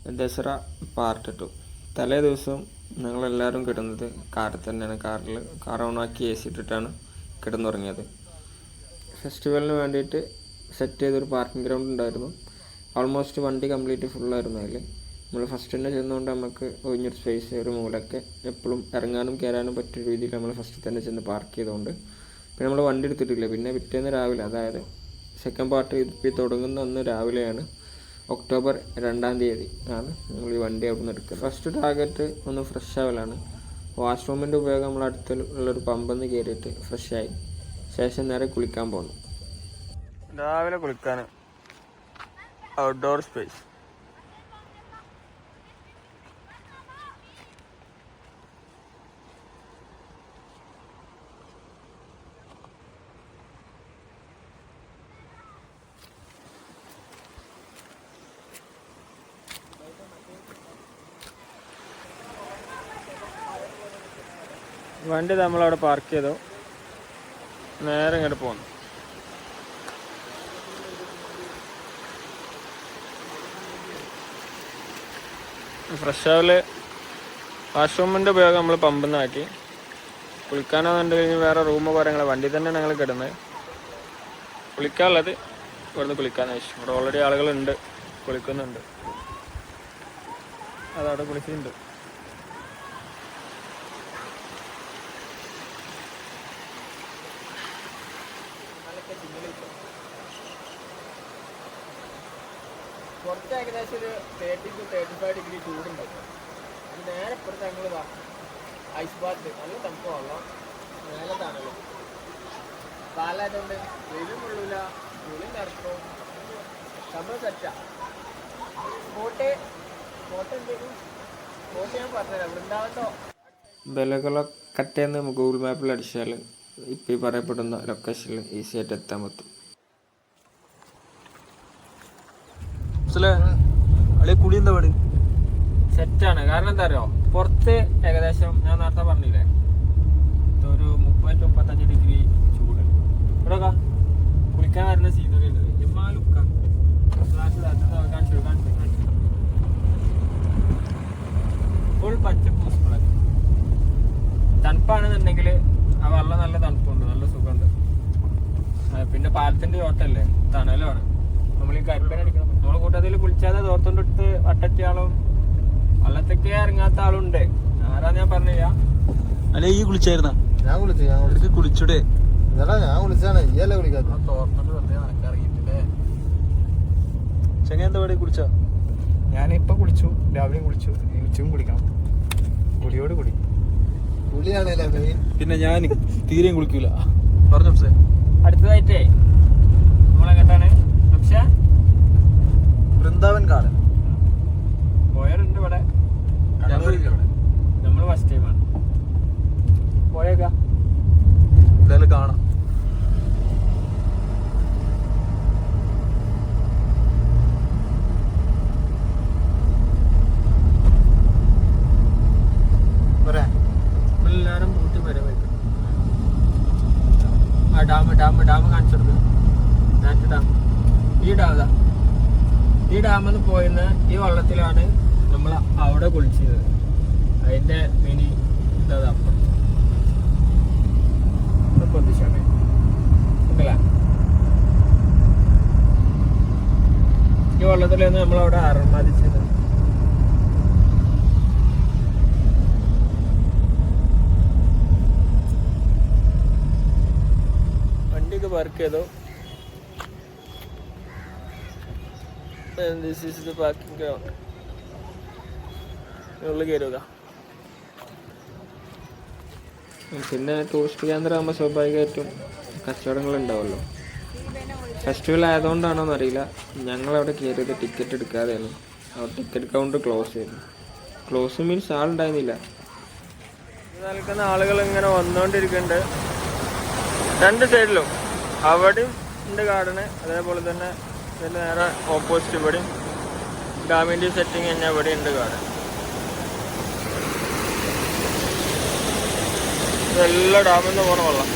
Dussehra part 2. തലേ ദിവസം ഞങ്ങളെല്ലാവരും കിടന്നത് കാറിൽ തന്നെയാണ്. കാർ ഓണാക്കി AC ഇട്ടിട്ടാണ് കിടന്നുറങ്ങിയത്. ഫെസ്റ്റിവലിന് വേണ്ടിയിട്ട് സെറ്റ് ചെയ്തൊരു പാർക്കിംഗ് ഗ്രൗണ്ട് ഉണ്ടായിരുന്നു. ഓൾമോസ്റ്റ് വണ്ടി കംപ്ലീറ്റ് ഫുള്ളായിരുന്നു. അതിൽ നമ്മൾ ഫസ്റ്റ് തന്നെ ചെന്നുകൊണ്ട് നമുക്ക് ഒഴിഞ്ഞൊരു സ്പേസ്, ഒരു മൂലൊക്കെ എപ്പോഴും ഇറങ്ങാനും കയറാനും പറ്റിയ രീതിയിൽ നമ്മൾ ഫസ്റ്റ് തന്നെ ചെന്ന് പാർക്ക് ചെയ്തുകൊണ്ട് പിന്നെ നമ്മൾ വണ്ടി എടുത്തിട്ടില്ല. പിന്നെ പിറ്റേന്ന് രാവിലെ, അതായത് സെക്കൻഡ് പാർട്ട് ഇപ്പോൾ തുടങ്ങുന്ന അന്ന് രാവിലെയാണ്, ഒക്ടോബർ 2-ാം തീയതി ആണ് നമ്മൾ ഈ വണ്ടി അവിടെ നിന്ന് എടുക്കുക. ഫസ്റ്റ് ടാർഗറ്റ് ഒന്ന് ഫ്രഷ് ആവലാണ്. വാഷ്റൂമിൻ്റെ ഉപയോഗം നമ്മൾ അടുത്തുള്ളൊരു പമ്പെന്ന് കയറിയിട്ട് ഫ്രഷായി ശേഷം നേരെ കുളിക്കാൻ പോകുന്നു. രാവിലെ കുളിക്കാൻ ഔട്ട്ഡോർ സ്പേസ്. വണ്ടി നമ്മളവിടെ പാർക്ക് ചെയ്തു, നേരെ ഇങ്ങോട്ട് പോന്നു. ഫ്രഷ് ആവല് വാഷ്റൂമിൻ്റെ ഉപയോഗം നമ്മൾ പമ്പിൽ നിന്നാക്കി. കുളിക്കാനാണെന്നുണ്ടെങ്കിൽ വേറെ റൂമോ കാര്യങ്ങളോ വണ്ടി തന്നെയാണ് ഞങ്ങൾ കിടന്നത്. കുളിക്കാനുള്ളത് ഇവിടുന്ന് കുളിക്കാന്ന് വെച്ചു. ഇവിടെ ഓൾറെഡി ആളുകളുണ്ട്, കുളിക്കുന്നുണ്ട്. അതവിടെ കുളിക്കുന്നുണ്ട്. പുറത്ത് ഏകദേശം ഒരു 30 to 35 ഡിഗ്രി ചൂടുണ്ടാവും. അത് നേരെ ഇപ്പുറത്ത് ഞങ്ങൾ ഐസ് ബാത്ത്, നല്ല തണുപ്പ് വെള്ളം, നേരെ തണല് കാലായതുകൊണ്ട് വെയിലും കൊള്ളൂല, വെയിലും നടക്കും, നമ്മൾ സെറ്റാ. ഫോട്ടോ എന്തെങ്കിലും ഞാൻ പറഞ്ഞുതരാം. വൃന്ദാവനത്തോ ബലകുളക്കട്ടയെന്ന് ഗൂഗിൾ മാപ്പിൽ അടിച്ചാൽ ഇപ്പോൾ ഈ പറയപ്പെടുന്ന ലൊക്കേഷനിൽ ഈസി ആയിട്ട് എത്താൻ പറ്റും. കുളി എന്താ പാട്? സെറ്റാണ്. കാരണം എന്താ അറിയോ, പുറത്ത് ഏകദേശം ഞാൻ നേരത്തെ പറഞ്ഞില്ലേ ഒരു 30 to 35 ഡിഗ്രി ചൂട്. ഇവിടെ കുളിക്കാൻ വരുന്ന സീനറി ഉണ്ട്. ഫുൾ പച്ചപ്പ് പുഷ്പളൊക്കെ. തണുപ്പാണെന്നുണ്ടെങ്കിൽ ആ വെള്ളം നല്ല തണുപ്പുണ്ട്, നല്ല സുഖമുണ്ട്. പിന്നെ പാലത്തിന്റെ ചോട്ടല്ലേ, തണലുമാണ്. നമ്മൾ ഈ കരിപ്പന അടിക്കണം. നമ്മളെ കൂട്ടത്തിൽ കുളിച്ചാതെ തോർത്തോണ്ടിട്ട് വട്ടറ്റിയാളും വള്ളത്തൊക്കെ ഇറങ്ങാത്ത ആളുണ്ട്. ആരാ ഞാൻ പറഞ്ഞില്ല. അല്ലെ ഈ കുളിച്ചായിരുന്ന? ഞാൻ കുളിച്ചൂടെ? ഞാൻ കുളിച്ചാണ്. ഈയല്ലേ കുളിക്കാത്ത? തോർത്തോണ്ട് വെറുതെ നടക്കിറങ്ങിയിട്ടില്ലേ. ചെങ്ങ എന്താ പാടി കുളിച്ചോ? ഞാനിപ്പൊ കുളിച്ചു, രാവിലെ കുളിച്ചു, ഉച്ചയും കുളിക്കണം. കുളിയോട് കുളി കുളിയാണല്ലേ മെയിൻ. പിന്നെ ഞാൻ തീരെയും കുളിക്കൂല. പറഞ്ഞു അടുത്തതായിട്ടേ നമ്മളെങ്ങോട്ടാണ്? പക്ഷെ വൃന്ദാവൻ കാലം പോയറുണ്ട് ഇവിടെ. നമ്മൾ ഫസ്റ്റ് ടൈമാണ് പോയേക്കാം. എന്തായാലും കാണാം. എല്ലാരും ബൂട്ടി വരവേക്കും. ആ ഡാം കാണിച്ചെടുത്ത് ഡാം. ഈ ഡാമെന്ന് പോയിരുന്ന ഈ വെള്ളത്തിലാണ് നമ്മൾ അവിടെ കുളിച്ചത്. അതിന്റെ മിനി എന്താ പൊന്തിച്ചാണ് ഉണ്ടല്ലേ. ഈ വെള്ളത്തിലാണ് നമ്മളവിടെ അർമാദിച്ചത്. വണ്ടിയൊക്കെ പാർക്ക് ചെയ്തു. And this is the parking ground. ഉള്ളിൽ കയറുക. പിന്നെ ടൂറിസ്റ്റ് കേന്ദ്രമാകുമ്പോൾ സ്വാഭാവികമായിട്ടും കച്ചവടങ്ങൾ ഉണ്ടാവുമല്ലോ. ഫെസ്റ്റിവൽ ആയതുകൊണ്ടാണോ എന്നറിയില്ല, ഞങ്ങളവിടെ കയറിയത് ടിക്കറ്റ് എടുക്കാതെയാണ്. അവിടെ ടിക്കറ്റ് കൗണ്ടർ ക്ലോസ് ചെയ്തു. ക്ലോസ് മീൻസ് ആളുണ്ടായിരുന്നില്ല. നിൽക്കുന്ന ആളുകൾ ഇങ്ങനെ വന്നുകൊണ്ടിരിക്കുന്നുണ്ട് രണ്ട് സൈഡിലും. അവിടെയും ഉണ്ട് ഗാർഡന്, അതേപോലെ തന്നെ ഇതിൻ്റെ നേരെ ഓപ്പോസിറ്റ് ഇവിടെയും ഡാമിൻ്റെ സെറ്റിങ് തന്നെ ഇവിടെ ഉണ്ട് ഗാർഡൻ. ഇതെല്ലാം ഡാമിൽ നിന്ന് പോണ വെള്ളം.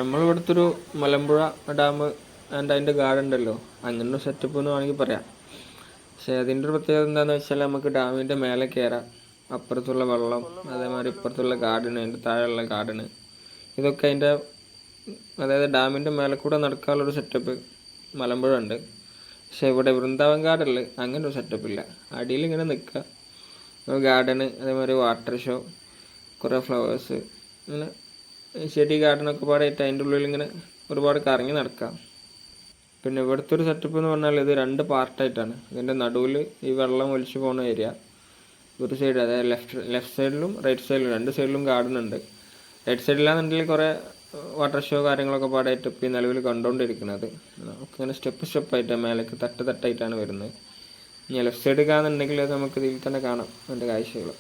നമ്മളിവിടുത്തെ ഒരു മലമ്പുഴ ഡാം ആൻഡ് അതിൻ്റെ ഗാർഡൻ ഉണ്ടല്ലോ, അങ്ങനെ ഒരു സെറ്റപ്പ് എന്ന് വേണമെങ്കിൽ പറയാം. പക്ഷേ അതിൻ്റെ ഒരു പ്രത്യേകത എന്താണെന്ന് വെച്ചാൽ നമുക്ക് ഡാമിൻ്റെ മേലെ കയറാം. അപ്പുറത്തുള്ള വെള്ളം, അതേമാതിരി ഇപ്പുറത്തുള്ള ഗാർഡന്, അതിൻ്റെ താഴെയുള്ള ഗാർഡന്, ഇതൊക്കെ അതിൻ്റെ അതായത് ഡാമിൻ്റെ മേലെ കൂടെ നടക്കാനുള്ളൊരു സെറ്റപ്പ് മലമ്പുഴ ഉണ്ട്. പക്ഷേ ഇവിടെ വൃന്ദാവൻ ഗാർഡനിൽ അങ്ങനെ ഒരു സെറ്റപ്പ് ഇല്ല. അടിയിൽ ഇങ്ങനെ നിൽക്കുക, ഗാർഡന്, അതേമാതിരി വാട്ടർ ഷോ, കുറേ ഫ്ലവേഴ്സ്, ഇങ്ങനെ ചെടി ഗാർഡനൊക്കെ പാടായിട്ട് അതിൻ്റെ ഉള്ളിൽ ഇങ്ങനെ ഒരുപാട് കറങ്ങി നടക്കാം. പിന്നെ ഇവിടുത്തെ ഒരു സെറ്റപ്പ് എന്ന് പറഞ്ഞാൽ ഇത് 2 പാർട്ടായിട്ടാണ്. ഇതിൻ്റെ നടുവിൽ ഈ വെള്ളം ഒലിച്ചു പോകുന്ന ഏരിയ ഒരു സൈഡ്, അതായത് ലെഫ്റ്റ് സൈഡിലും റൈറ്റ് സൈഡിലും 2 സൈഡിലും ഗാർഡൻ ഉണ്ട്. റൈറ്റ് സൈഡിലാണെന്നുണ്ടെങ്കിൽ കുറേ വാട്ടർ ഷോ കാര്യങ്ങളൊക്കെ പാടായിട്ട് ഇപ്പോൾ ഈ നിലവിൽ കണ്ടുകൊണ്ടിരിക്കുന്നത്. ഇങ്ങനെ സ്റ്റെപ്പായിട്ട് മേലേക്ക് തട്ടായിട്ടാണ് വരുന്നത്. ഇനി ലെഫ്റ്റ് സൈഡ് കാണുന്നുണ്ടെങ്കിൽ അത് നമുക്ക് ഇതിൽ തന്നെ കാണാം അതിൻ്റെ കാഴ്ചകൾ.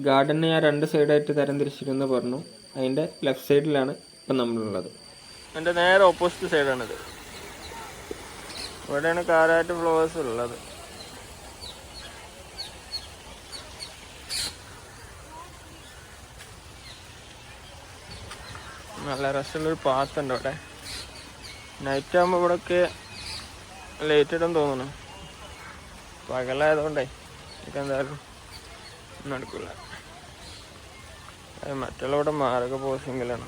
ഗാർഡനെ ഞാൻ 2 സൈഡായിട്ട് തരംതിരിച്ചിരുന്നു പറഞ്ഞു. അതിൻ്റെ ലെഫ്റ്റ് സൈഡിലാണ് ഇപ്പം നമ്മളുള്ളത്. എൻ്റെ നേരെ ഓപ്പോസിറ്റ് സൈഡാണിത്. ഇവിടെയാണ് കാരായിട്ട് ഫ്ലവേഴ്സ് ഉള്ളത്. നല്ല രസമുള്ളൊരു പാത്തുണ്ട് ഇവിടെ. നൈറ്റ് ആകുമ്പോൾ ഇവിടെയൊക്കെ ലൈറ്റ് ഇടാൻ തോന്നുന്നു. പകലായതുകൊണ്ടേ എനിക്ക് എന്തായാലും നടക്കില്ല. മറ്റുള്ള ഇവിടെ മാർഗ പോസിംഗിലാണ്.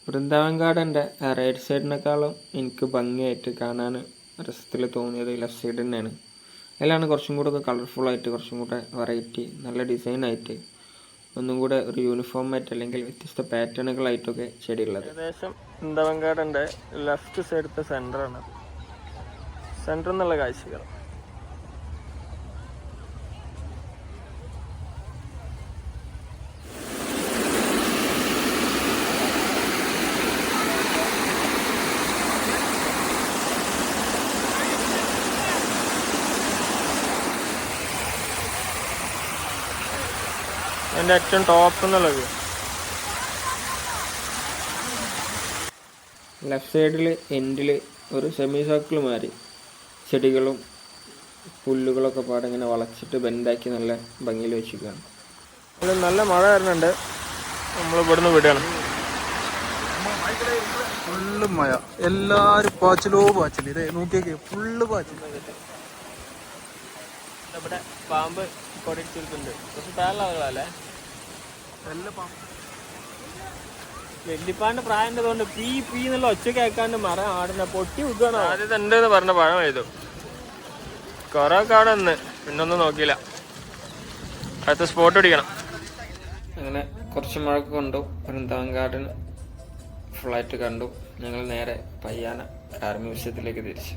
വൃന്ദാവൻ ഗാർഡൻ്റെ റൈറ്റ് സൈഡിനേക്കാളും എനിക്ക് ഭംഗിയായിട്ട് കാണാൻ രസത്തിൽ തോന്നിയത് ലെഫ്റ്റ് സൈഡ് തന്നെയാണ്. അതിലാണ് കുറച്ചും കൂടെ ഒക്കെ കളർഫുള്ളായിട്ട്, കുറച്ചും കൂടെ വെറൈറ്റി, നല്ല ഡിസൈനായിട്ട്, ഒന്നും കൂടെ ഒരു യൂണിഫോം ആയിട്ട് അല്ലെങ്കിൽ വ്യത്യസ്ത പാറ്റേണുകളായിട്ടൊക്കെ ചെടിയുള്ളത്. ഏകദേശം വൃന്ദാവൻ ഗാർഡൻ്റെ ലെഫ്റ്റ് സൈഡത്തെ സെൻറ്ററാണ്. സെൻറ്ററിൽ നിന്നുള്ള കാഴ്ചകൾ. അതിൻ്റെ ഏറ്റവും ടോപ്പ് എന്നുള്ളത് ലെഫ്റ്റ് സൈഡിൽ എൻഡിൽ ഒരു സെമി സർക്കിൾ മാറി ചെടികളും പുല്ലുകളൊക്കെ പാടെ ഇങ്ങനെ വളച്ചിട്ട് ബെൻഡാക്കി നല്ല ഭംഗിയിൽ വെച്ചിരിക്കുകയാണ്. നല്ല മഴ വരുന്നുണ്ട്. നമ്മൾ ഇവിടുന്ന് വിടുകയാണ്. ഫുള്ള് മഴ, എല്ലാരും പാച്ചിലോ പാച്ചിൽ. ഇത് നോക്കിയൊക്കെ ഫുള്ള് പാച്ചിൽ. ഇവിടെ പാമ്പ് കൊടിച്ചിട്ടുണ്ട്. കുറച്ച് താഴെ വെല്ലിപ്പാന്റെ പ്രായന്റെ കൊണ്ട് പീ എന്നുള്ള ഒച്ച കേൾക്കാണ്ട് മരം ആടുന്ന പൊട്ടി ഉദ്ധാണ്. ആദ്യം ഉണ്ട് എന്ന് പറഞ്ഞ പഴം എഴുതും. കൊറേ അവിടെ നിന്ന് പിന്നൊന്നും നോക്കിയില്ല. അടുത്ത സ്പോട്ട് പിടിക്കണം. അങ്ങനെ കുറച്ച് മഴക്ക് കൊണ്ടു വൃന്ദാവൻ ഗാർഡൻ ഫുള്ളായിട്ട് കണ്ടു. ഞങ്ങൾ നേരെ പയ്യാന കാർ മ്യൂസിയത്തിലേക്ക് തിരിച്ചു.